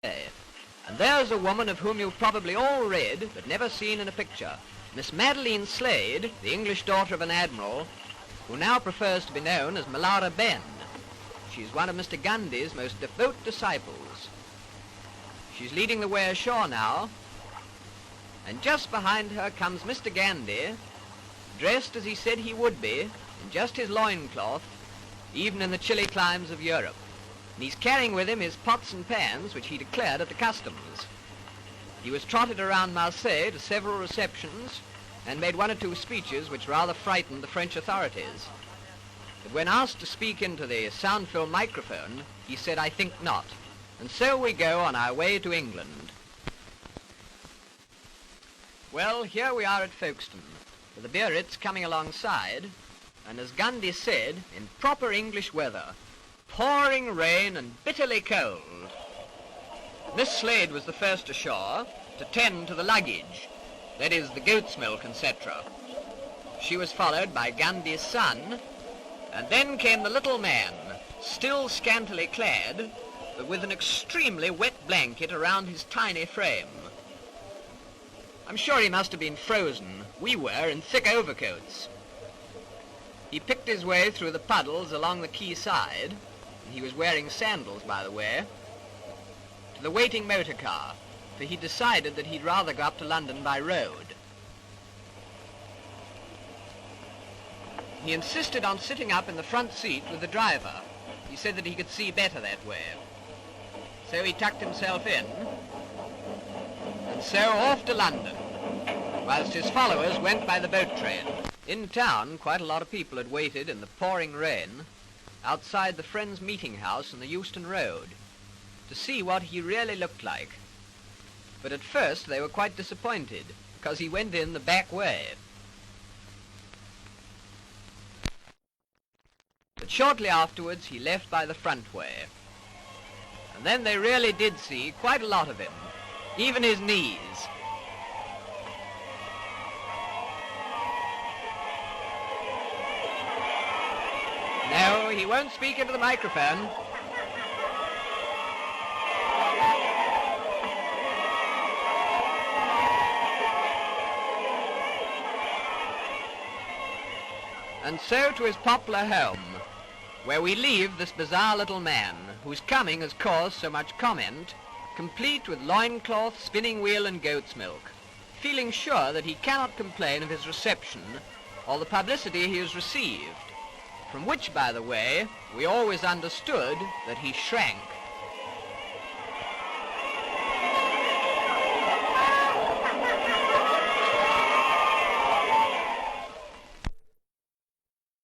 And there's a woman of whom you've probably all read, but never seen in a picture. Miss Madeline Slade, the English daughter of an admiral, who now prefers to be known as Malara Ben. She's one of Mr. Gandhi's most devout disciples. She's leading the way ashore now, and just behind her comes Mr. Gandhi, dressed as he said he would be, in just his loincloth, even in the chilly climes of Europe. And he's carrying with him his pots and pans, which he declared at the customs. He was trotted around Marseille to several receptions and made one or two speeches which rather frightened the French authorities. But when asked to speak into the sound film microphone, he said, "I think not." And so we go on our way to England. Well, here we are at Folkestone, with the Biarritz coming alongside, and as Gandhi said, in proper English weather, pouring rain and bitterly cold. Miss Slade was the first ashore to tend to the luggage, that is, the goat's milk, etc. She was followed by Gandhi's son, and then came the little man, still scantily clad, but with an extremely wet blanket around his tiny frame. I'm sure he must have been frozen. We were in thick overcoats. He picked his way through the puddles along the quay side, and he was wearing sandals, by the way, to the waiting motor car, for he decided that he'd rather go up to London by road. He insisted on sitting up in the front seat with the driver. He said that he could see better that way. So he tucked himself in, and so off to London, whilst his followers went by the boat train. In town, quite a lot of people had waited in the pouring rain outside the Friends Meeting House on the Euston Road to see what he really looked like. But at first they were quite disappointed, because he went in the back way. But shortly afterwards he left by the front way. And then they really did see quite a lot of him, even his knees. No, he won't speak into the microphone. And so to his popular home, where we leave this bizarre little man, whose coming has caused so much comment, complete with loincloth, spinning wheel and goat's milk, feeling sure that he cannot complain of his reception or the publicity he has received, from which, by the way, we always understood that he shrank.